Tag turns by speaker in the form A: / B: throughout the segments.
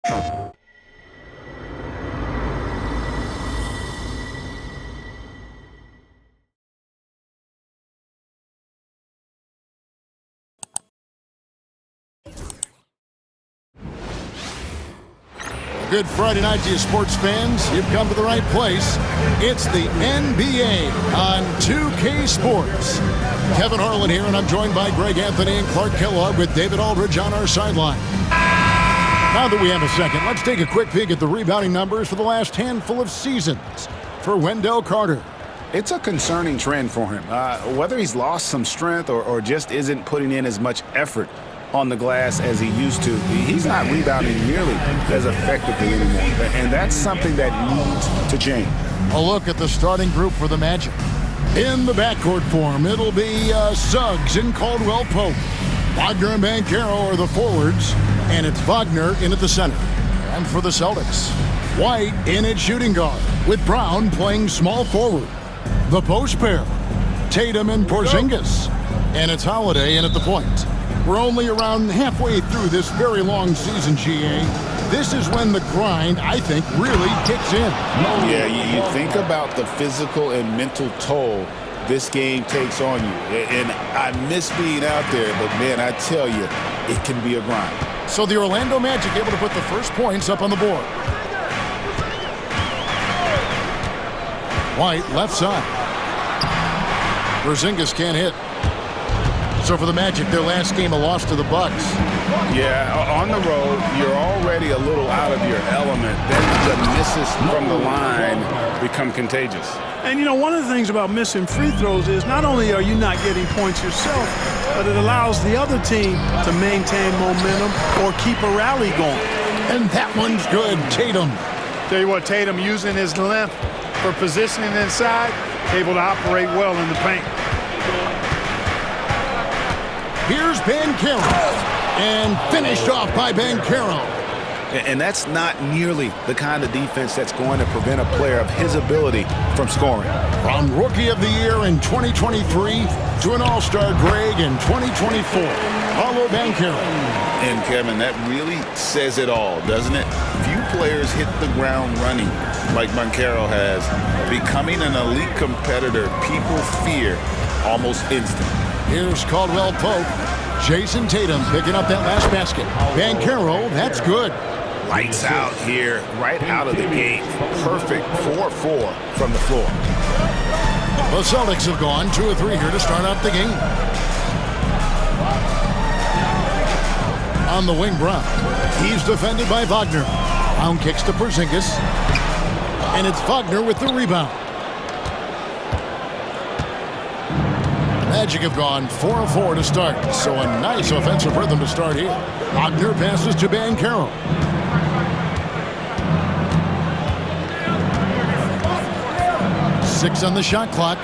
A: Good Friday night to you sports fans. You've come to the right place. It's the NBA on 2K Sports. Kevin Harlan here, and I'm joined by Greg Anthony and Clark Kellogg with David Aldridge on our sideline. Now that we have a second, let's take a quick peek at the rebounding numbers for the last handful of seasons for Wendell Carter.
B: It's a concerning trend for him. Whether he's lost some strength or just isn't putting in as much effort on the glass as he used to, he's not rebounding nearly as effectively anymore. And that's something that needs to change.
A: A look at the starting group for the Magic. In the backcourt form, it'll be Suggs and Caldwell Pope. Wagner and Banchero are the forwards, and it's Wagner in at the center. And for the Celtics, White in at shooting guard, with Brown playing small forward. The post pair, Tatum and Porzingis, and it's Holiday in at the point. We're only around halfway through this very long season, GA. This is when the grind, I think, really kicks in.
B: Yeah, you think about the physical and mental toll this game takes on you. And I miss being out there, but, man, I tell you, it can be a grind.
A: So the Orlando Magic able to put the first points up on the board. White, left side. Porzingis can't hit. So for the Magic, their last game, a loss to the Bucks.
B: Yeah, on the road, you're already a little out of your element. Then the misses from the line become contagious.
C: And, you know, one of the things about missing free throws is not only are you not getting points yourself, but it allows the other team to maintain momentum or keep a rally going.
A: And that one's good, Tatum.
C: Tell you what, Tatum using his length for positioning inside, able to operate well in the paint.
A: Here's Banchero, and finished off by Banchero.
B: And that's not nearly the kind of defense that's going to prevent a player of his ability from scoring.
A: From Rookie of the Year in 2023 to an All-Star Greg in 2024, Paulo Banchero.
B: And, Kevin, that really says it all, doesn't it? Few players hit the ground running like Banchero has. Becoming an elite competitor, people fear almost instantly.
A: Here's Caldwell Pope. Jason Tatum picking up that last basket. Banchero, that's good.
B: Lights out here, right out of the gate. Perfect 4-4 from the floor.
A: The Celtics have gone 2 of 3 here to start out the game. On the wing, Brown. He's defended by Wagner. Brown kicks to Porzingis. And it's Wagner with the rebound. Magic have gone 4 of 4 to start, so a nice offensive rhythm to start here. Wagner passes to Banchero. Six on the shot clock.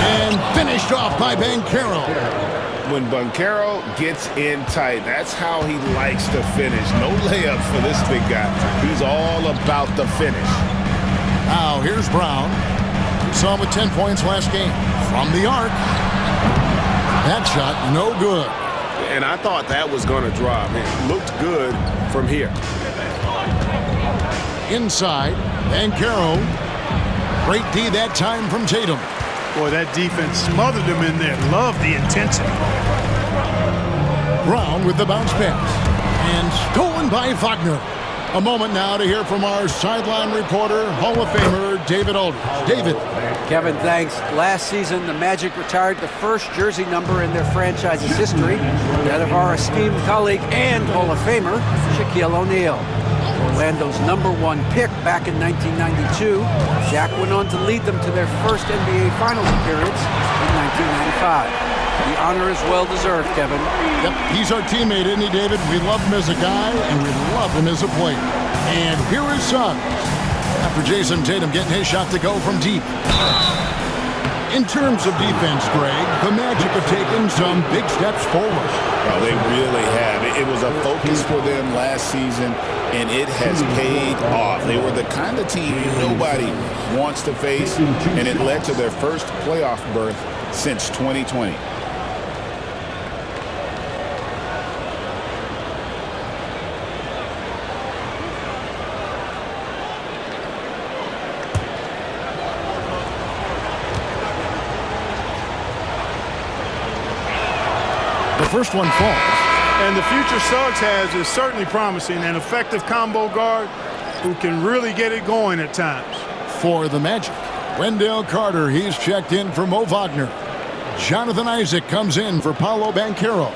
A: And finished off by Banchero.
B: When Banchero gets in tight, that's how he likes to finish. No layups for this big guy. He's all about the finish.
A: Now here's Brown. We saw him with 10 points last game. From the arc. That shot, no good.
D: And I thought that was going to drop. It looked good from here.
A: Inside, Banchero. Great D that time from Tatum.
C: Boy, that defense smothered him in there. Love the intensity.
A: Brown with the bounce pass. And stolen by Wagner. A moment now to hear from our sideline reporter, Hall of Famer David Aldridge. David.
E: Kevin, thanks. Last season, the Magic retired the first jersey number in their franchise's history, that of our esteemed colleague and Hall of Famer, Shaquille O'Neal. Orlando's #1 pick back in 1992, Shaq went on to lead them to their first NBA Finals appearance in 1995. The honor is well-deserved, Kevin.
A: Yep, he's our teammate, isn't he, David? We love him as a guy, and we love him as a player. And here is Suggs. After Jason Tatum getting his shot to go from deep. In terms of defense, Greg, the Magic have taken some big steps forward.
B: Well, they really have. It was a focus for them last season, and it has paid off. They were the kind of team nobody wants to face, and it led to their first playoff berth since 2020.
A: The first one falls.
C: And the future Suggs has is certainly promising. An effective combo guard who can really get it going at times.
A: For the Magic, Wendell Carter, he's checked in for Mo Wagner. Jonathan Isaac comes in for Paolo Banchero.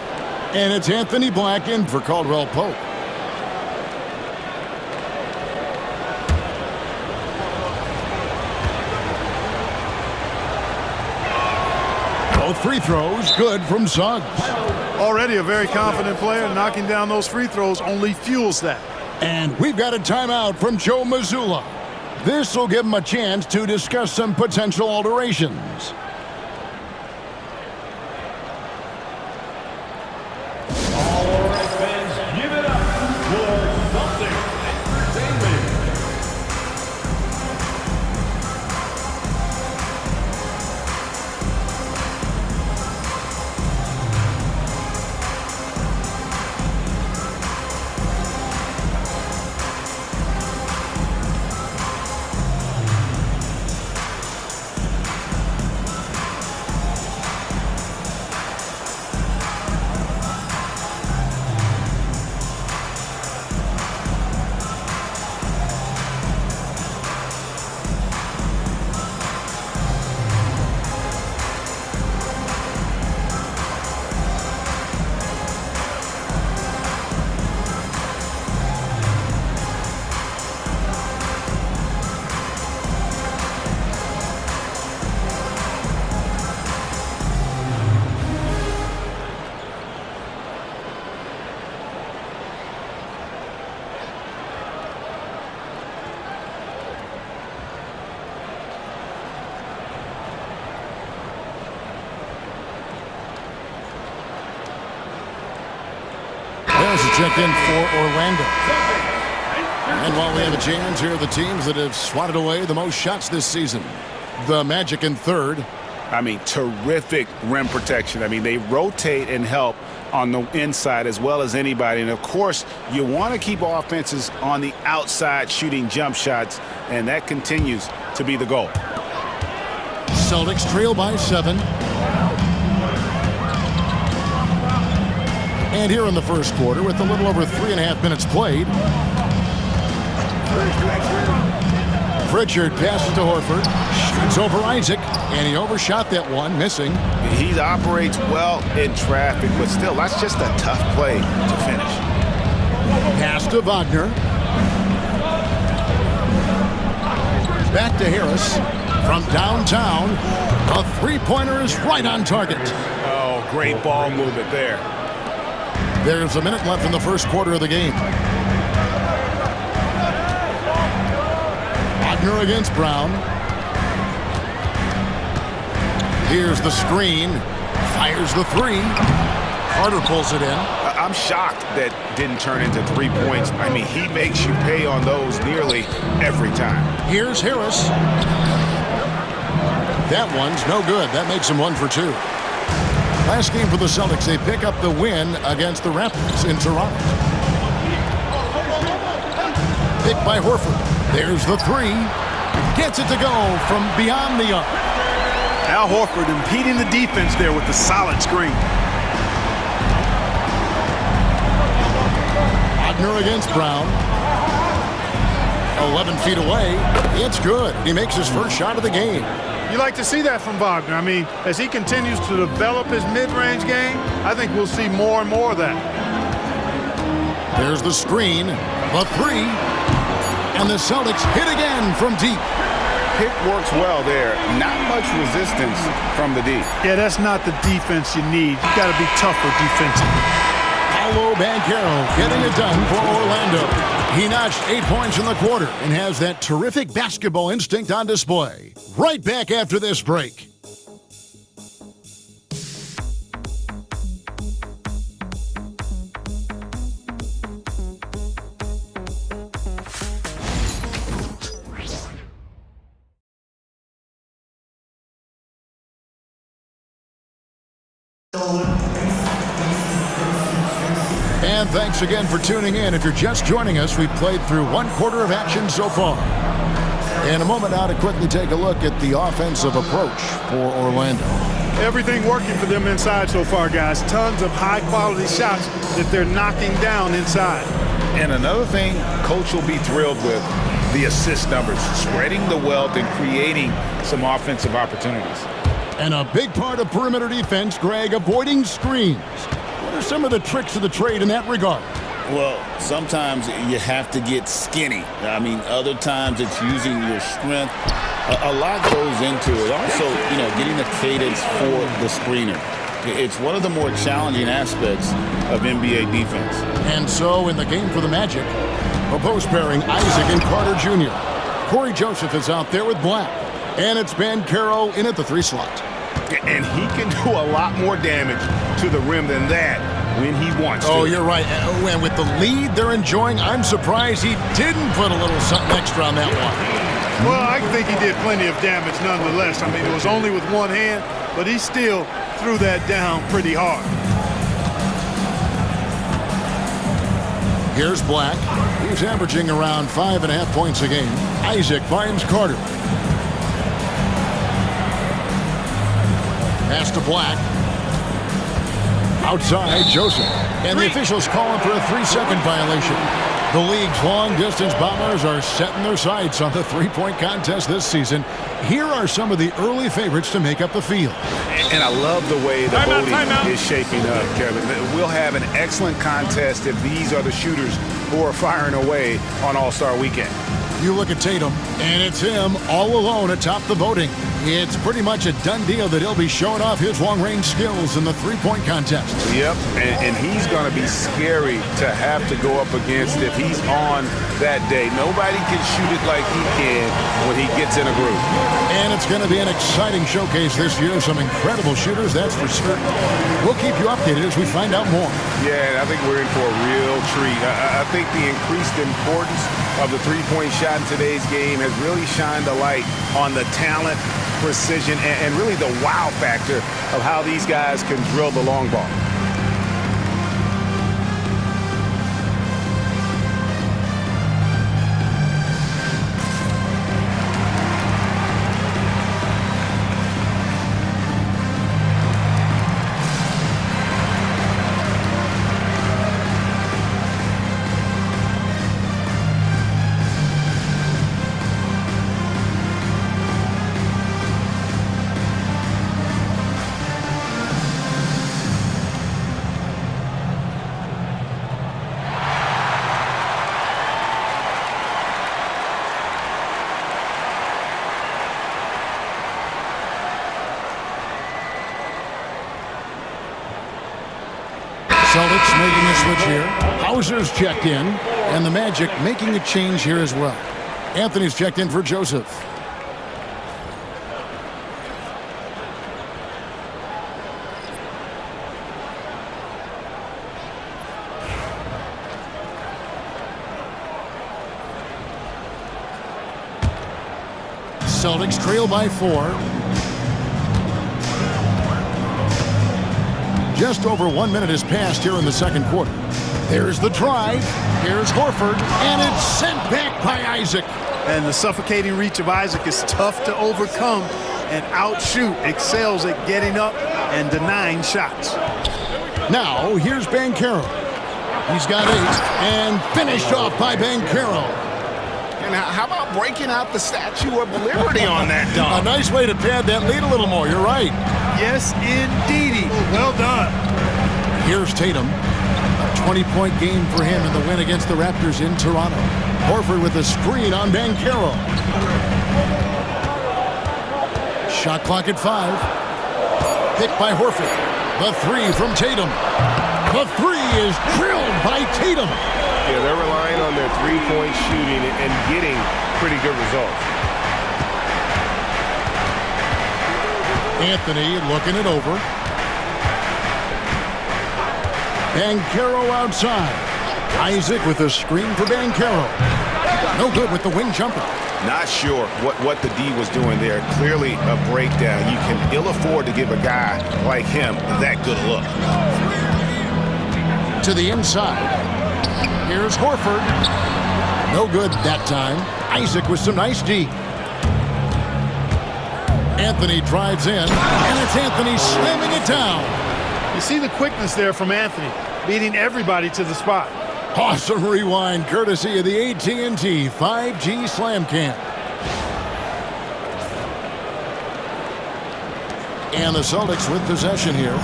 A: And it's Anthony Black in for Caldwell Pope. Both free throws good from Suggs.
C: Already a very confident player. Knocking down those free throws only fuels that.
A: And we've got a timeout from Joe Mazzulla. This will give him a chance to discuss some potential alterations.
F: All right, fans, give it up for Celtics Entertainment.
A: There's a check in for Orlando. And while we have a chance, here are the teams that have swatted away the most shots this season. The Magic in third.
B: I mean, terrific rim protection. I mean, they rotate and help on the inside as well as anybody. And, of course, you want to keep offenses on the outside shooting jump shots, and that continues to be the goal.
A: Celtics trail by 7. And here in the first quarter, with a little over 3.5 minutes played, Pritchard passes to Horford, shoots over Isaac, and he overshot that one, missing.
B: He operates well in traffic, but still, that's just a tough play to finish.
A: Pass to Wagner. Back to Harris. From downtown, a three-pointer is right on target.
B: Oh, great ball movement there.
A: There's a minute left in the first quarter of the game. Wagner against Brown. Here's the screen. Fires the three. Carter pulls it in.
B: I'm shocked that didn't turn into 3 points. I mean, he makes you pay on those nearly every time.
A: Here's Harris. That one's no good. That makes him 1 for 2. Last game for the Celtics, they pick up the win against the Raptors in Toronto. Picked by Horford. There's the three. Gets it to go from beyond the arc.
C: Al Horford impeding the defense there with the solid screen.
A: Wagner against Brown. 11 feet away. It's good. He makes his first shot of the game.
C: You like to see that from Wagner. I mean, as he continues to develop his mid-range game, I think we'll see more and more of that.
A: There's the screen, the three, and the Celtics hit again from deep.
B: Pick works well there. Not much resistance from the D.
C: Yeah, that's not the defense you need. You got to be tougher defensively.
A: Paolo Banchero getting it done for Orlando. He notched 8 points in the quarter and has that terrific basketball instinct on display. Right back after this break. And thanks again for tuning in. If you're just joining us, we've played through 1 quarter of action so far. In a moment now to quickly take a look at the offensive approach for Orlando.
C: Everything working for them inside so far, guys. Tons of high-quality shots that they're knocking down inside.
B: And another thing Coach will be thrilled with, the assist numbers, spreading the wealth and creating some offensive opportunities.
A: And a big part of perimeter defense, Greg, avoiding screens. What are some of the tricks of the trade in that regard?
B: Well, sometimes you have to get skinny. I mean, other times it's using your strength. A lot goes into it. Also, getting the cadence for the screener. It's one of the more challenging aspects of NBA defense.
A: And so in the game for the Magic, a post pairing Isaac and Carter Jr. Corey Joseph is out there with Black. And it's Banchero in at the 3 slot.
B: And he can do a lot more damage to the rim than that when he wants to.
A: Oh, you're right. And with the lead they're enjoying, I'm surprised he didn't put a little something extra on that one.
C: Well, I think he did plenty of damage nonetheless. I mean, it was only with one hand, but he still threw that down pretty hard.
A: Here's Black. He's averaging around 5.5 points a game. Isaac finds Carter. Pass to Black. Outside, Joseph. And the officials calling for a 3-second violation. The league's long-distance bombers are setting their sights on the three-point contest this season. Here are some of the early favorites to make up the field.
B: And I love the way the voting is shaping up, Kevin. We'll have an excellent contest if these are the shooters who are firing away on All-Star Weekend.
A: You look at Tatum, and it's him all alone atop the voting. It's pretty much a done deal that he'll be showing off his long-range skills in the three-point contest.
B: Yep, and he's going to be scary to have to go up against if he's on that day. Nobody can shoot it like he can when he gets in a groove.
A: And it's going to be an exciting showcase this year. Some incredible shooters, that's for certain. We'll keep you updated as we find out more.
B: Yeah, I think we're in for a real treat. I think the increased importance of the three-point shot in today's game has really shined a light on the talent, precision, and really the wow factor of how these guys can drill the long ball.
A: Celtics making a switch here. Hauser's checked in, and the Magic making a change here as well. Anthony's checked in for Joseph. Celtics trail by 4. Just over 1 minute has passed here in the second quarter. There's the drive. Here's Horford, and it's sent back by Isaac.
C: And the suffocating reach of Isaac is tough to overcome and outshoot. Excels at getting up and denying shots.
A: Now, here's Banchero. He's got 8, and finished off by Banchero.
B: And how about breaking out the Statue of Liberty on that
A: A
B: dunk?
A: nice way to pad that lead a little more. You're right.
C: Yes, indeedy. Well done.
A: Here's Tatum. A 20-point game for him in the win against the Raptors in Toronto. Horford with a screen on Banchero. Shot clock at 5. Picked by Horford. The 3 from Tatum. The 3 is drilled by Tatum.
D: Yeah, they're relying on their three-point shooting and getting pretty good results.
A: Anthony looking it over. Banchero outside. Isaac with a screen for Banchero. No good with the wing jumper.
B: Not sure what the D was doing there. Clearly a breakdown. You can ill afford to give a guy like him that good a look.
A: To the inside. Here's Horford. No good that time. Isaac with some nice D. Anthony drives in, and it's Anthony slamming it down.
C: You see the quickness there from Anthony, beating everybody to the spot.
A: Awesome rewind, courtesy of the AT&T 5G Slam Cam. And the Celtics with possession here.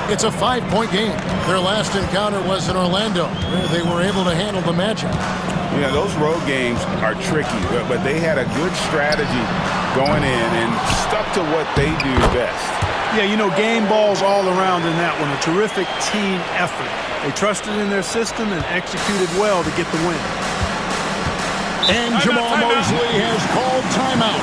A: It's a 5-point game. Their last encounter was in Orlando, where they were able to handle the Magic.
B: Yeah, those road games are tricky, but they had a good strategy going in and stuck to what they do best.
C: Yeah, you know, game balls all around in that one. A terrific team effort. They trusted in their system and executed well to get the win.
A: And Jamal Mosley has called timeout,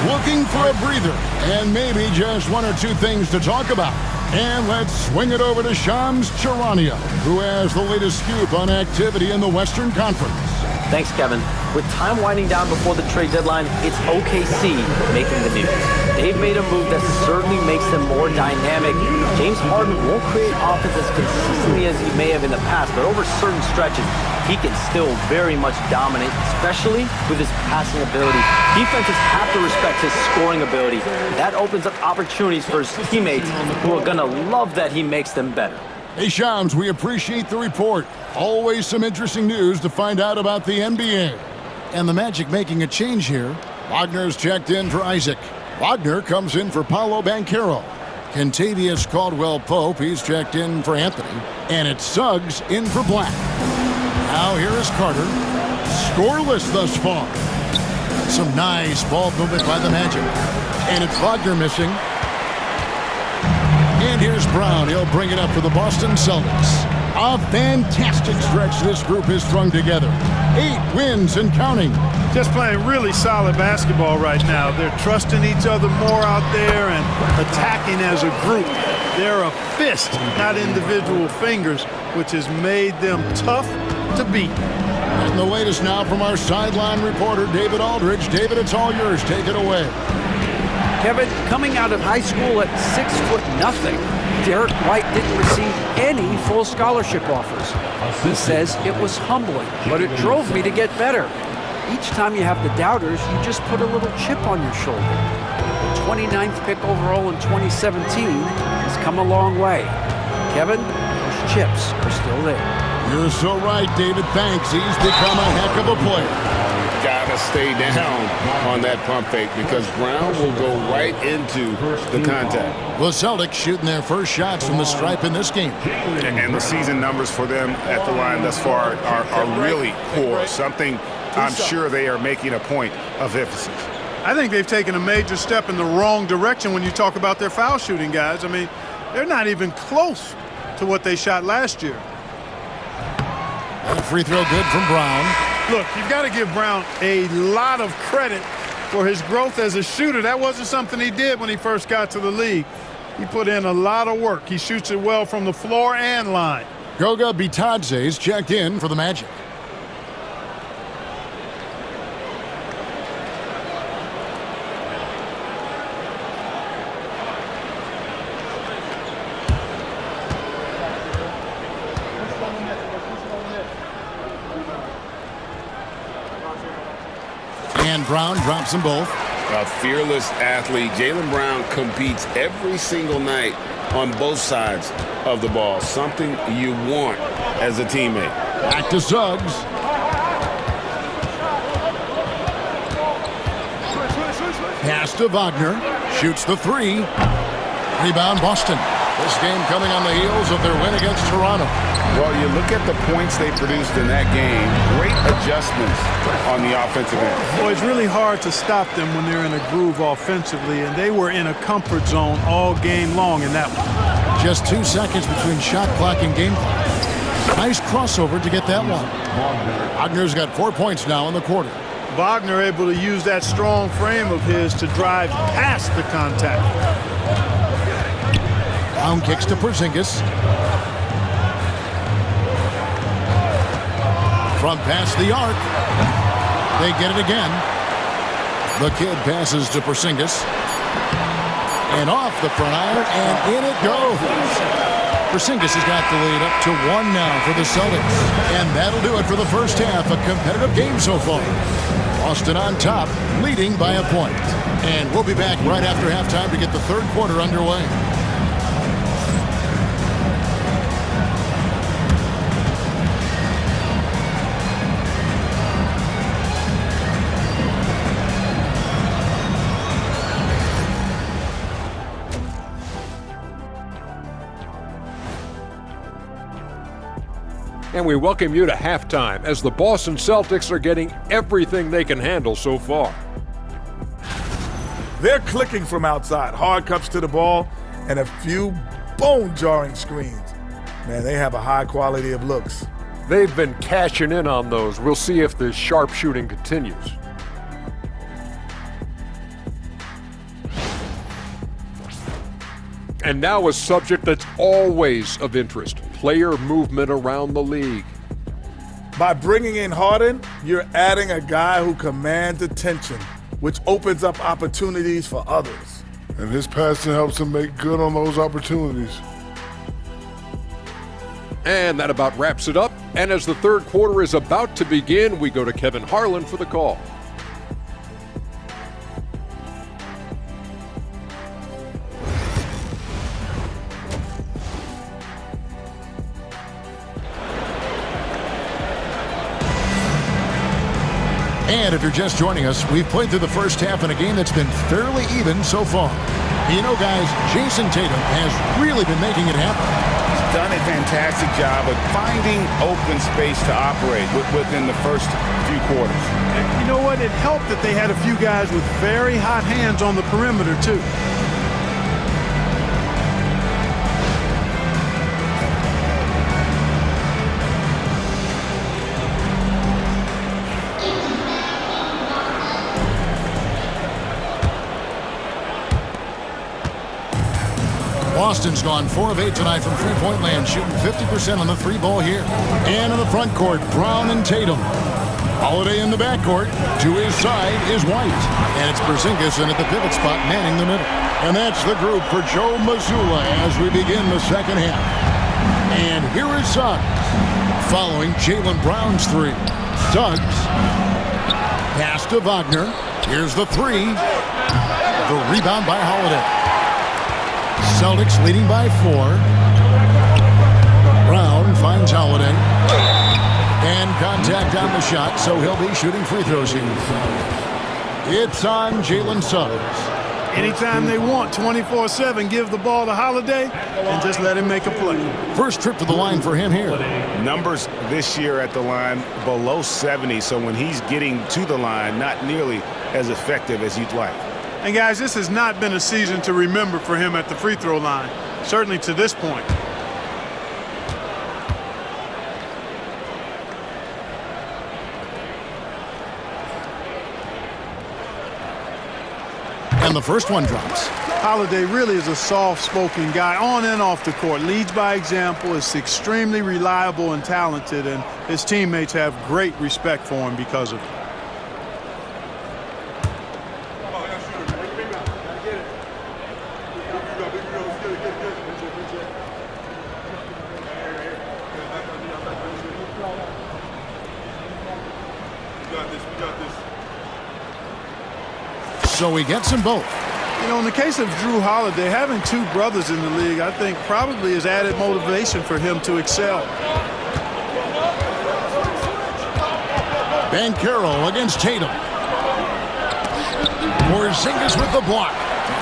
A: looking for a breather and maybe just one or two things to talk about. And let's swing it over to Shams Charania, who has the latest scoop on activity in the Western Conference.
G: Thanks, Kevin. With time winding down before the trade deadline, it's OKC making the news. They've made a move that certainly makes them more dynamic. James Harden won't create offense as consistently as he may have in the past, but over certain stretches, he can still very much dominate, especially with his passing ability. Defenses have to respect his scoring ability. That opens up opportunities for his teammates who are going to love that he makes them better.
A: Hey, Shams, we appreciate the report. Always some interesting news to find out about the NBA. And the Magic making a change here. Wagner's checked in for Isaac. Wagner comes in for Paolo Banchero. Kentavious Caldwell-Pope, he's checked in for Anthony. And it's Suggs in for Black. Now here is Carter. Scoreless thus far. Some nice ball movement by the Magic. And it's Wagner missing. And here's Brown. He'll bring it up for the Boston Celtics. A fantastic stretch this group has strung together. 8 wins and counting.
C: Just playing really solid basketball right now. They're trusting each other more out there and attacking as a group. They're a fist, not individual fingers, which has made them tough to beat.
A: And the latest now from our sideline reporter, David Aldridge. David, it's all yours. Take it away.
E: Kevin, coming out of high school at 6'0", Derek White didn't receive any full scholarship offers. He says it was humbling, but it drove me to get better. Each time you have the doubters, you just put a little chip on your shoulder. The 29th pick overall in 2017 has come a long way. Kevin, those chips are still there.
A: You're so right, David. Thanks. He's become a heck of a player.
B: Gotta stay down on that pump fake because Brown will go right into the contact.
A: The Celtics shooting their first shots from the stripe in this game.
B: And the season numbers for them at the line thus far are really poor. Something I'm sure they are making a point of emphasis.
C: I think they've taken a major step in the wrong direction when you talk about their foul shooting, guys. I mean, they're not even close to what they shot last year.
A: And a free throw good from Brown.
C: Look, you've got to give Brown a lot of credit for his growth as a shooter. That wasn't something he did when he first got to the league. He put in a lot of work. He shoots it well from the floor and line.
A: Goga Bitadze's checked in for the Magic. And Brown drops them both.
B: A fearless athlete. Jaylen Brown competes every single night on both sides of the ball. Something you want as a teammate.
A: Back to Suggs. Pass to Wagner. Shoots the 3. Rebound Boston. This game coming on the heels of their win against Toronto.
B: Well, you look at the points they produced in that game. Great adjustments on the offensive end.
C: Well, it's really hard to stop them when they're in a groove offensively, and they were in a comfort zone all game long in that one.
A: Just 2 seconds between shot clock and game clock. Nice crossover to get that one. Wagner's got 4 points now in the quarter.
C: Wagner able to use that strong frame of his to drive past the contact.
A: Brown kicks to Porzingis. Front pass the arc. They get it again. The kid passes to Porzingis. And off the front iron, and in it goes. Porzingis has got the lead up to 1 now for the Celtics. And that'll do it for the first half. A competitive game so far. Boston on top, leading by a point. And we'll be back right after halftime to get the third quarter underway.
H: And we welcome you to halftime as the Boston Celtics are getting everything they can handle so far.
I: They're clicking from outside, hard cuts to the ball, and a few bone-jarring screens. Man, they have a high quality of looks.
H: They've been cashing in on those. We'll see if the sharp shooting continues. And now a subject that's always of interest, player movement around the league.
I: By bringing in Harden, you're adding a guy who commands attention, which opens up opportunities for others.
J: And his passing helps him make good on those opportunities.
H: And that about wraps it up. And as the third quarter is about to begin, we go to Kevin Harlan for the call.
A: And if you're just joining us, we've played through the first half in a game that's been fairly even so far. You know, guys, Jason Tatum has really been making it happen.
B: He's done a fantastic job of finding open space to operate within the first few quarters.
C: You know what? It helped that they had a few guys with very hot hands on the perimeter, too.
A: Boston's gone 4 of 8 tonight from three-point land, shooting 50% on the three ball here. And in the front court, Brown and Tatum. Holiday in the backcourt. To his side is White. And it's Porzingis in at the pivot spot, manning the middle. And that's the group for Joe Mazzulla as we begin the second half. And here is Suggs, following Jaylen Brown's three. Suggs, pass to Wagner. Here's the three. The rebound by Holiday. Celtics leading by 4. Brown finds Holiday. And contact on the shot, so he'll be shooting free throws here. It's on Jalen Suggs.
C: Anytime they want, 24/7, give the ball to Holiday and just let him make a play.
A: First trip to the line for him here.
B: Numbers this year at the line below 70, so when he's getting to the line, not nearly as effective as you'd like.
C: And guys, this has not been a season to remember for him at the free throw line, certainly to this point.
A: And the first one drops.
C: Holiday really is a soft-spoken guy on and off the court. Leads by example, is extremely reliable and talented, and his teammates have great respect for him because of it.
A: So he gets them both.
C: You know, in the case of Drew Holiday, having two brothers in the league, I think probably is added motivation for him to excel.
A: Banchero against Tatum. Porzingis with the block.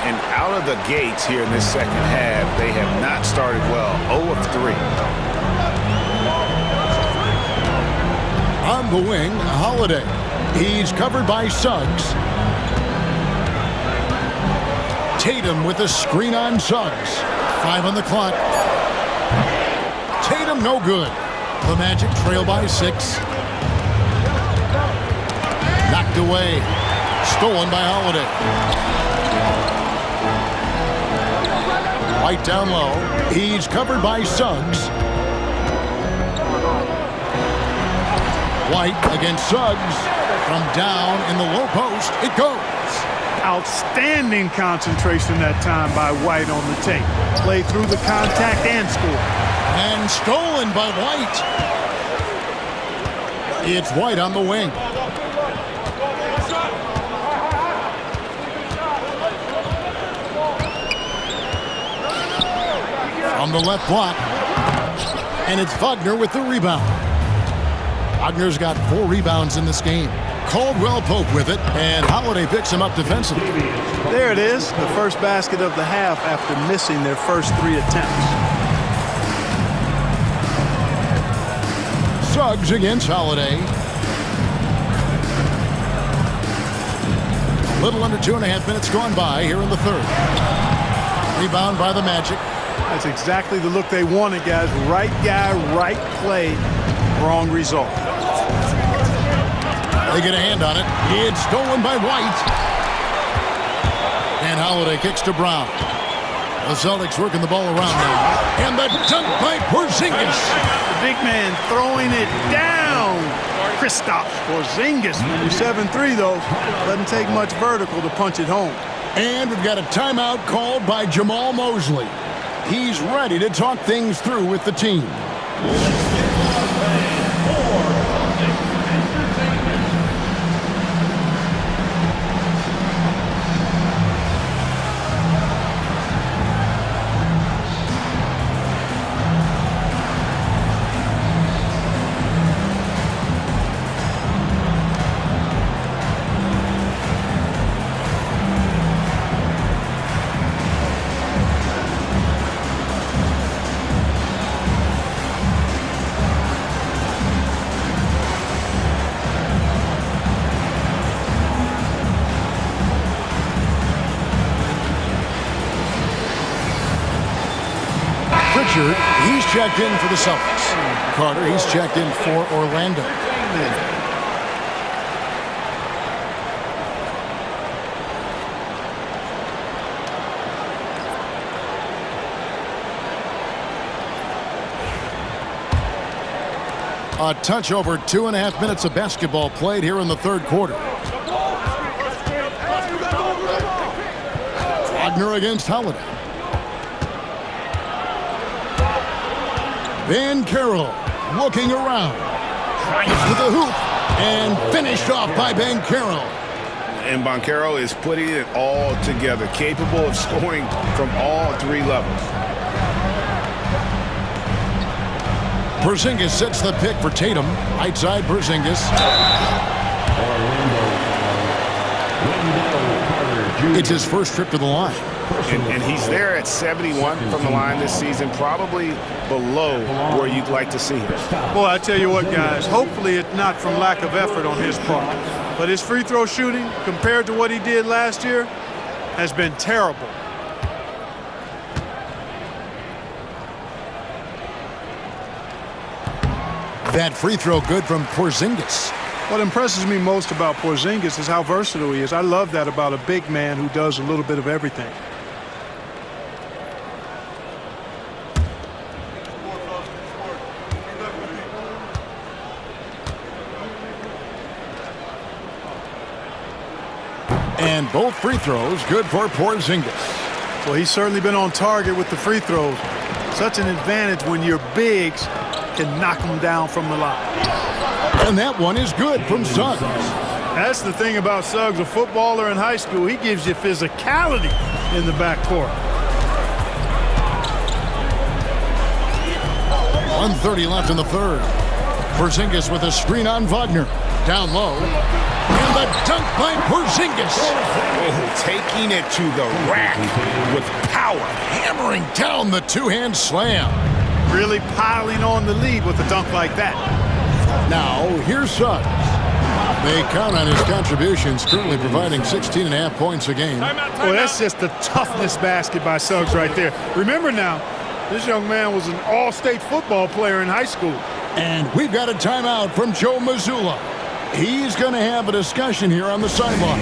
B: And out of the gates here in this second half, they have not started well. 0 of 3.
A: On the wing, Holiday. He's covered by Suggs. Tatum with a screen on Suggs. 5 on the clock. Tatum no good. The Magic trail by 6. Knocked away. Stolen by Holiday. White down low. He's covered by Suggs. White against Suggs. From down in the low post, it goes.
C: Outstanding concentration that time by White on the tape. Played through the contact and scored.
A: And stolen by White. It's White on the wing. on the left block. And it's Wagner with the rebound. Wagner's got 4 rebounds in this game. Caldwell Pope with it, and Holiday picks him up defensively.
C: There it is, the first basket of the half after missing their first 3 attempts.
A: Suggs against Holiday. A little under 2.5 minutes gone by here in the third. Rebound by the Magic.
C: That's exactly the look they wanted, guys. Right guy, right play, wrong result.
A: They get a hand on it. It's stolen by White. And Holiday kicks to Brown. The Celtics working the ball around now. And the dunk by Porzingis.
C: The big man throwing it down. Kristaps Porzingis. When you're 7'3", though, doesn't take much vertical to punch it home.
A: And we've got a timeout called by Jamal Mosley. He's ready to talk things through with the team. He's checked in for the Celtics. Carter, he's checked in for Orlando. A touch over 2.5 minutes of basketball played here in the third quarter. Wagner against Holiday. Van Carroll looking around, tries to the hoop, and finished off by Van Carroll.
B: And Banchero is putting it all together, capable of scoring from all 3 levels.
A: Porzingis sets the pick for Tatum. Right side, Porzingis. It's his first trip to the line.
B: And he's there at 71 from the line this season, probably below where you'd like to see him.
C: Boy, I tell you what, guys, hopefully it's not from lack of effort on his part. But his free throw shooting, compared to what he did last year, has been terrible.
A: That free throw good from Porzingis.
C: What impresses me most about Porzingis is how versatile he is. I love that about a big man who does a little bit of everything.
A: And both free throws good for Porzingis.
C: Well, he's certainly been on target with the free throws. Such an advantage when your bigs can knock them down from the line.
A: And that one is good from Suggs.
C: That's the thing about Suggs, a footballer in high school. He gives you physicality in the backcourt.
A: 1:30 left in the third. Porzingis with a screen on Wagner. Down low. And the dunk by Porzingis.
B: Oh, taking it to the rack with power.
A: Hammering down the two-hand slam.
C: Really piling on the lead with a dunk like that.
A: Now, here's Suggs. They count on his contributions, currently providing 16.5 points a game.
C: Well, that's just the toughness basket by Suggs right there. Remember now, this young man was an all-state football player in high school.
A: And we've got a timeout from Joe Mazzulla. He's going to have a discussion here on the sideline.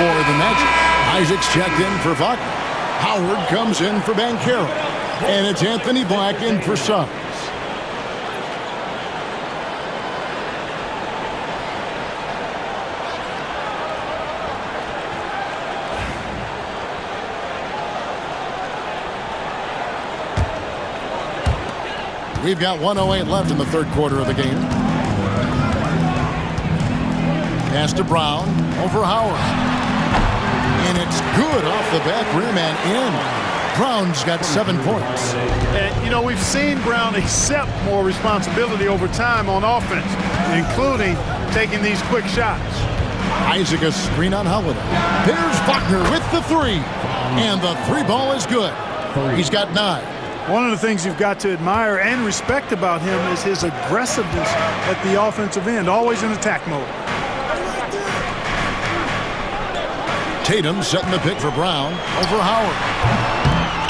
A: for the Magic. Isaac's checked in for Wagner. Howard comes in for Banchero. And it's Anthony Black in for Suggs. We've got 1:08 left in the third quarter of the game. Pass to Brown over Howard. And it's good off the back rim and in. Brown's got 7 points.
C: And, you know, we've seen Brown accept more responsibility over time on offense, including taking these quick shots.
A: Isaac a screen on Holiday. There's Wagner with the three. And the three ball is good. He's got 9.
C: One of the things you've got to admire and respect about him is his aggressiveness at the offensive end, always in attack mode.
A: Tatum setting the pick for Brown over Howard.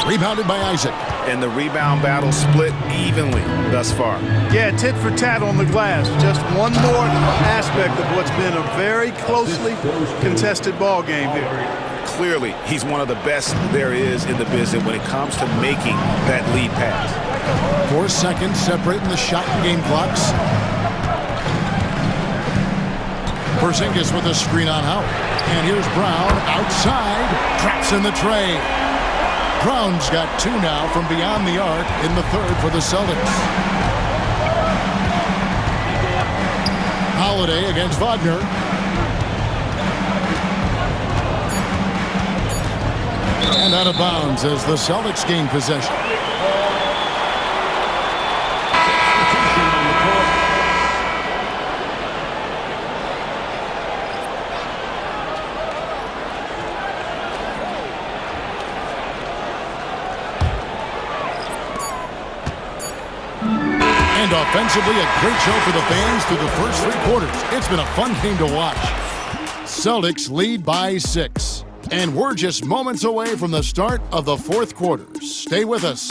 A: Rebounded by Isaac.
B: And the rebound battle split evenly thus far.
C: Yeah, tit for tat on the glass. Just one more aspect of what's been a very closely contested ball game here.
B: Clearly, he's one of the best there is in the business when it comes to making that lead pass.
A: 4 seconds separating the shot and game clocks. Porzingis with a screen on Howard. And here's Brown outside. Traps in the tray. Brown's got 2 now from beyond the arc in the third for the Celtics. Holiday against Wagner. And out of bounds as the Celtics gain possession. And offensively, a great show for the fans through the first 3 quarters. It's been a fun game to watch. Celtics lead by 6. And we're just moments away from the start of the fourth quarter. Stay with us.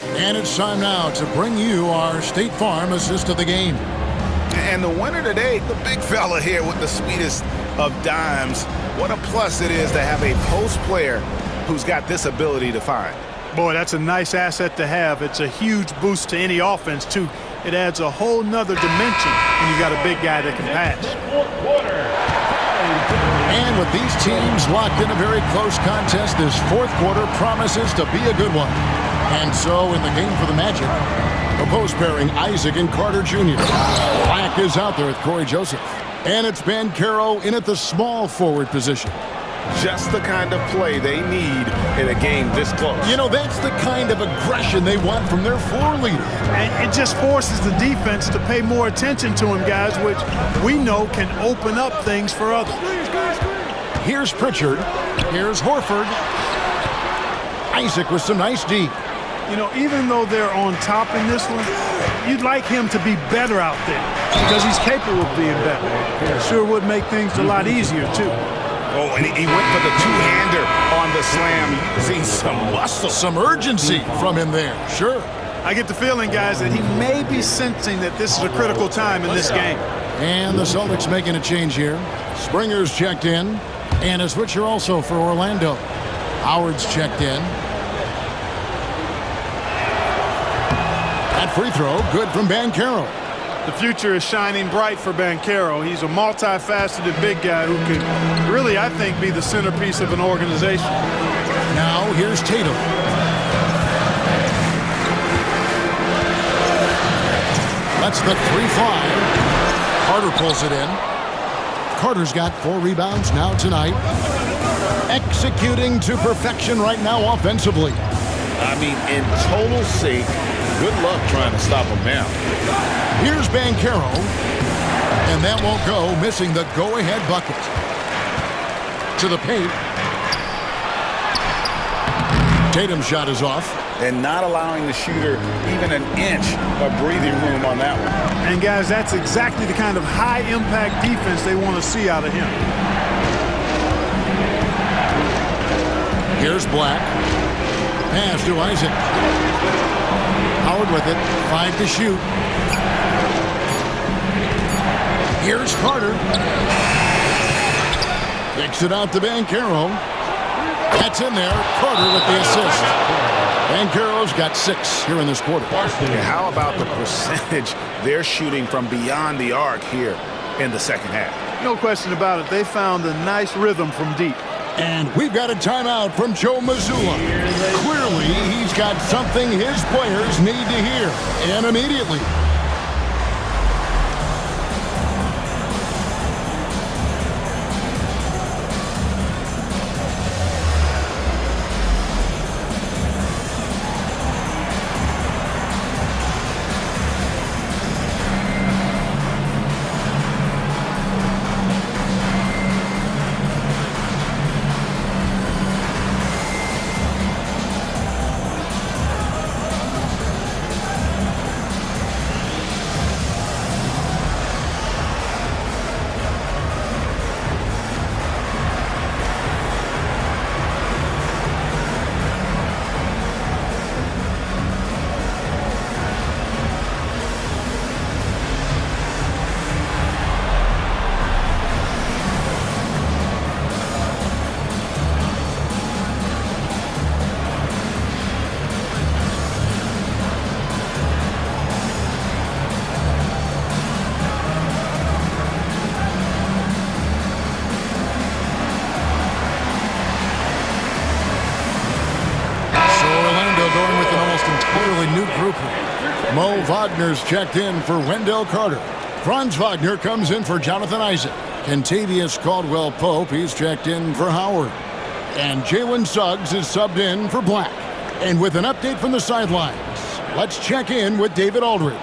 A: And it's time now to bring you our State Farm assist of the game.
B: And the winner today, the big fella here with the sweetest of dimes. What a plus it is to have a post player who's got this ability to find.
C: Boy, that's a nice asset to have. It's a huge boost to any offense, too. It adds a whole nother dimension when you've got a big guy that can pass.
A: And with these teams locked in a very close contest, this fourth quarter promises to be a good one. And so in the game for the Magic, the post pairing Isaac and Carter Jr. Black is out there with Corey Joseph. And it's Banchero in at the small forward position.
B: Just the kind of play they need in a game this close.
A: You know, that's the kind of aggression they want from their floor leader.
C: And it just forces the defense to pay more attention to him, guys, which we know can open up things for others.
A: Here's Pritchard. Here's Horford. Isaac with some nice D.
C: You know, even though they're on top in this one, you'd like him to be better out there because he's capable of being better. Sure would make things a lot easier, too.
B: Oh, and he went for the two-hander on the slam. Using some muscle.
A: Some urgency from him there, sure.
C: I get the feeling, guys, that he may be sensing that this is a critical time in this game.
A: And the Celtics making a change here. Springer's checked in. And a switcher also for Orlando. Howard's checked in. That free throw, good from Banchero.
C: The future is shining bright for Banchero. He's a multifaceted big guy who can really, I think, be the centerpiece of an organization.
A: Now here's Tatum. That's the 3-5. Carter pulls it in. Carter's got 4 rebounds now tonight. Executing to perfection right now offensively.
B: I mean, in total sync. Good luck trying to stop him now.
A: Here's Banchero. And that won't go, missing the go-ahead bucket. To the paint. Tatum's shot is off.
B: And not allowing the shooter even an inch of breathing room on that one.
C: And, guys, that's exactly the kind of high-impact defense they want to see out of him.
A: Here's Black. Pass to Isaac. Howard with it. 5 to shoot. Here's Carter. Kicks it out to Banchero. That's in there. Carter with the assist. Banchero's got 6 here in this quarter.
B: Yeah, how about the percentage they're shooting from beyond the arc here in the second half?
C: No question about it. They found a nice rhythm from deep.
A: And we've got a timeout from Joe Mazzulla. Clearly, he's got something his players need to hear, and immediately. Mo Wagner's checked in for Wendell Carter. Franz Wagner comes in for Jonathan Isaac. Kentavious Caldwell-Pope, he's checked in for Howard. And Jalen Suggs is subbed in for Black. And with an update from the sidelines, let's check in with David Aldridge.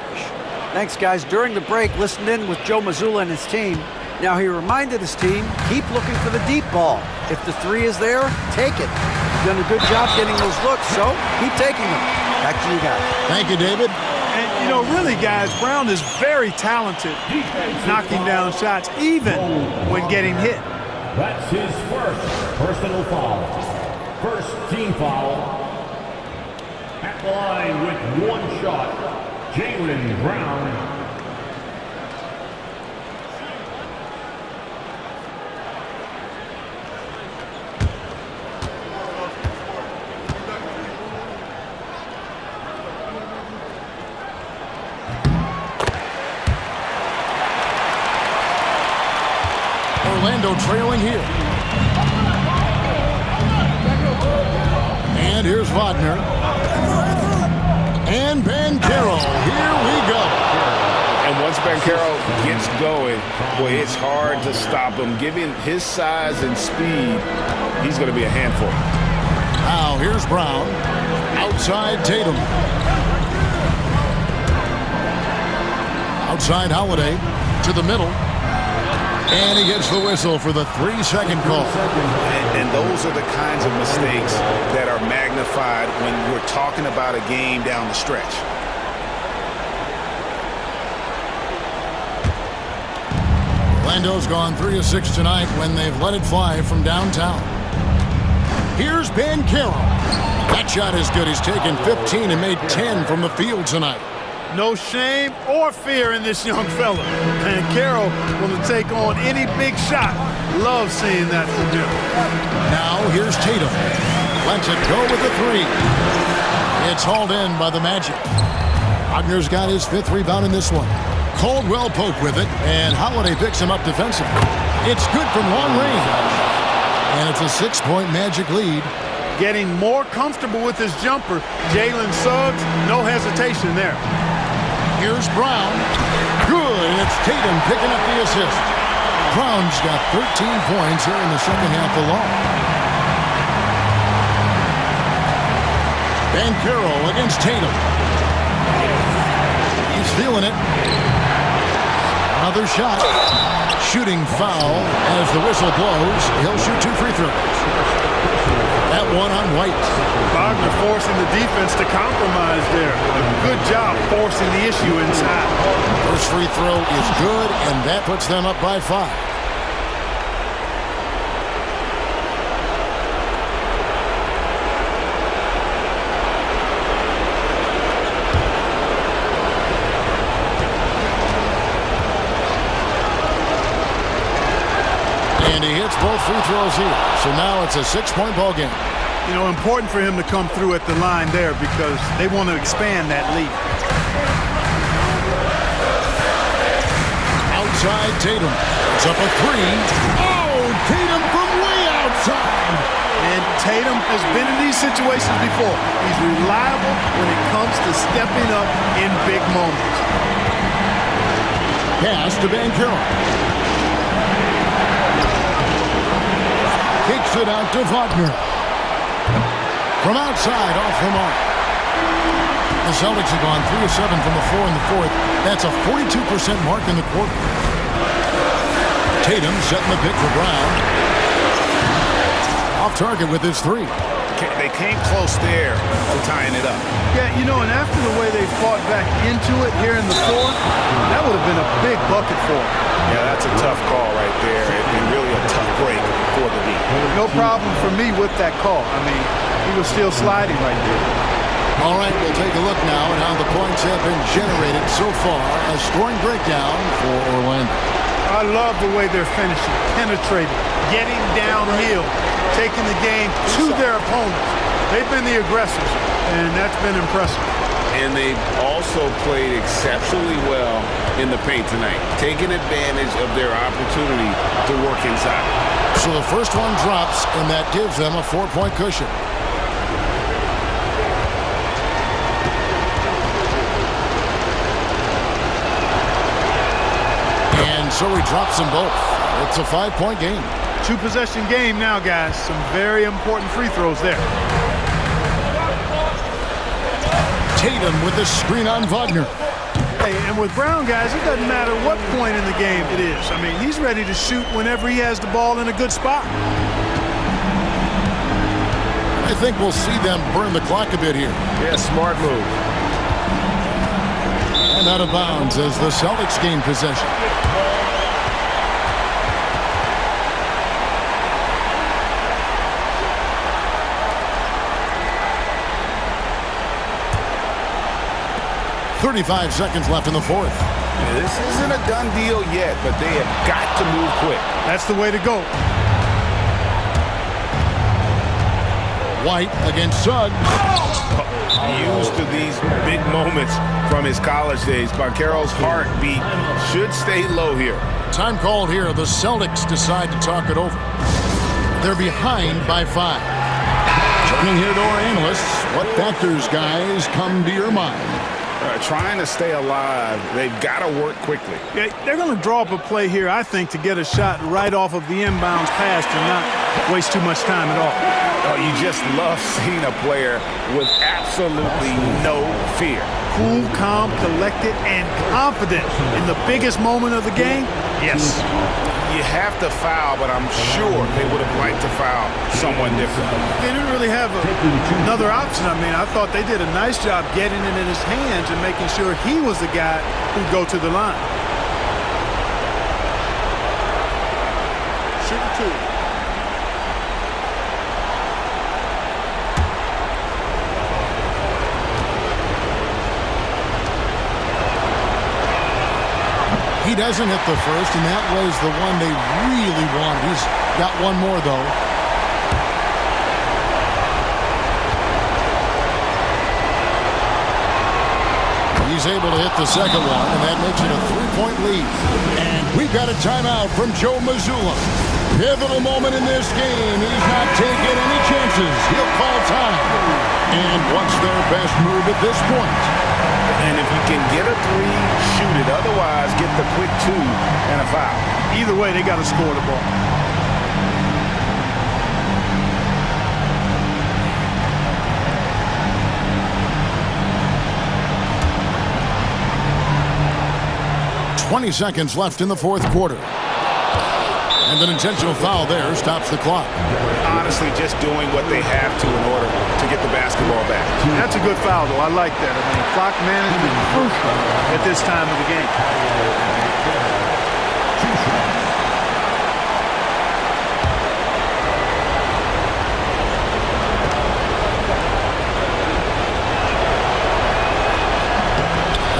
E: Thanks, guys. During the break, listened in with Joe Mazzulla and his team. Now, he reminded his team, keep looking for the deep ball. If the 3 is there, take it. You've done a good job getting those looks, so keep taking them. Back to you guys.
A: Thank you, David.
C: And, you know, really, guys, Brown is very talented knocking down shots, even when getting hit.
F: That's his first personal foul. First team foul. At the line with 1 shot, Jaylen Brown.
A: Orlando trailing here. And here's Wagner. And Banchero. Here we go.
B: And once Banchero gets going, boy, it's hard to stop him. Given his size and speed, he's going to be a handful.
A: Now here's Brown. Outside Tatum. Outside Holiday to the middle. And he gets the whistle for the 3-second call.
B: And those are the kinds of mistakes that are magnified when we're talking about a game down the stretch.
A: Orlando's gone 3 of 6 tonight when they've let it fly from downtown. Here's Banchero. That shot is good. He's taken 15 and made 10 from the field tonight.
C: No shame or fear in this young fella. And Carroll will take on any big shot. Love seeing that from him.
A: Now here's Tatum. Lets it go with the 3. It's hauled in by the Magic. Wagner's got his 5th rebound in this one. Caldwell-Pope with it, and Holiday picks him up defensively. It's good from long range. And it's a 6-point Magic lead.
C: Getting more comfortable with his jumper. Jalen Suggs, no hesitation there.
A: Here's Brown. Good. It's Tatum picking up the assist. Brown's got 13 points here in the second half alone. Banchero against Tatum. He's feeling it. Another shot. Shooting foul as the whistle blows. He'll shoot 2 free throws. That one on White.
C: Wagner forcing the defense to compromise there. A good job forcing the issue inside.
A: First free throw is good, and that puts them up by 5. And he hits both free throws here. So now it's a 6-point ball game.
C: You know, important for him to come through at the line there because they want to expand that lead.
A: Outside Tatum. It's up a 3. Oh, Tatum from way outside.
C: And Tatum has been in these situations before. He's reliable when it comes to stepping up in big moments.
A: Pass to Banchero. Kicks it out to Wagner. From outside, off the mark. The Celtics have gone 3 of 7 from the floor in the fourth. That's a 42% mark in the quarter. Tatum setting the pick for Brown. Off target with his 3.
B: They came close there to tying it up.
C: Yeah, you know, and after the way they fought back into it here in the fourth, that would have been a big bucket for them.
B: Yeah, that's a tough call right there, and really a tough break for the league.
C: No problem for me with that call. I mean, he was still sliding right there.
A: All right, we'll take a look now at how the points have been generated so far. A scoring breakdown for Orlando.
C: I love the way they're finishing, penetrating, getting downhill, taking the game to their opponents. They've been the aggressors, and that's been impressive.
D: And they've also played exceptionally well in the paint tonight, taking advantage of their opportunity to work inside.
A: So the first one drops, and that gives them a 4-point cushion. And so he drops them both. It's a 5-point game.
C: 2-possession game now, guys. Some very important free throws there.
A: Tatum with the screen on Wagner.
C: Hey, and with Brown, guys, it doesn't matter what point in the game it is. I mean, he's ready to shoot whenever he has the ball in a good spot.
A: I think we'll see them burn the clock a bit here.
D: Yeah, smart move.
A: And out of bounds as the Celtics gain possession. .35 seconds left in the fourth.
B: This isn't a done deal yet, but they have got to move quick.
C: That's the way to go.
A: White against Suggs.
B: Used to these big moments from his college days. Banchero's heartbeat should stay low here.
A: Time called here. The Celtics decide to talk it over. They're behind by 5. Turning here to our analysts. What factors, guys, come to your mind?
B: Trying to stay alive, they've got to work quickly.
C: Yeah, they're going to draw up a play here, I think, to get a shot right off of the inbounds pass and not waste too much time at all.
B: Oh, you just love seeing a player with absolutely no fear.
C: Cool, calm, collected, and confident in the biggest moment of the game. Yes.
B: You have to foul, but I'm sure they would have liked to foul someone different.
C: They didn't really have another option. I mean, I thought they did a nice job getting it in his hands and making sure he was the guy who'd go to the line. Shoot 2.
A: He doesn't hit the first, and that was the one they really wanted. He's got one more, though. He's able to hit the second one, and that makes it a 3-point lead. And we've got a timeout from Joe Mazzulla. Pivotal moment in this game. He's not taking any chances. He'll call time. And what's their best move at this point?
B: And if you can get a 3, shoot it. Otherwise, get the quick 2 and a foul.
C: Either way, they got to score the ball.
A: .20 seconds left in the fourth quarter. And an intentional foul there stops the clock.
B: Honestly, just doing what they have to in order to get the basketball back.
C: That's a good foul, though. I like that. I mean, clock management is crucial at this time of the game.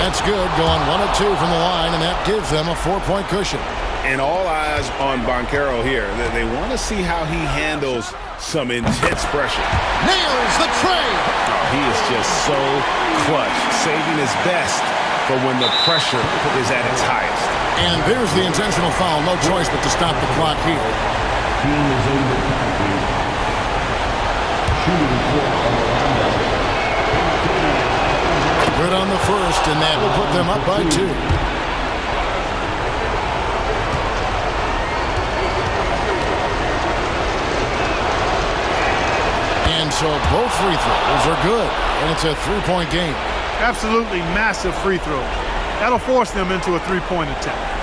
A: That's good, going 1 of 2 from the line, and that gives them a 4-point cushion.
D: And all eyes on Banchero here. They want to see how he handles some intense pressure.
A: Nails the tray.
D: Oh, he is just so clutch, saving his best for when the pressure is at its highest.
A: And there's the intentional foul. No choice but to stop the clock here. Good on the first, and that will put them up by 2. And so both free throws are good, and it's a 3-point game.
C: Absolutely massive free throw. That'll force them into a 3-point attack.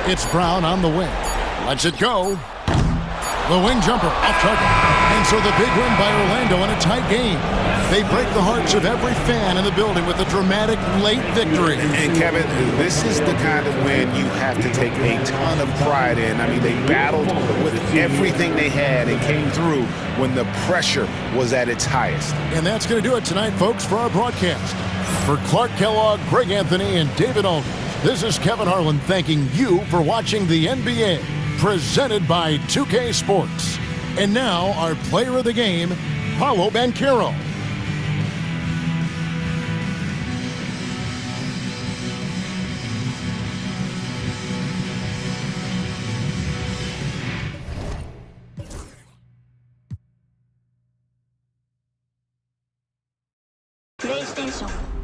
A: It's Brown on the wing. Lets it go. The wing jumper off target. And so the big win by Orlando in a tight game. They break the hearts of every fan in the building with a dramatic late victory.
D: And Kevin, this is the kind of win you have to take a ton of pride in. I mean, they battled with everything they had and came through when the pressure was at its highest.
A: And that's going to do it tonight, folks, for our broadcast. For Clark Kellogg, Greg Anthony, and David Aldridge, this is Kevin Harlan thanking you for watching the NBA, presented by 2K Sports. And now, our player of the game, Paolo Banchero.
K: PlayStation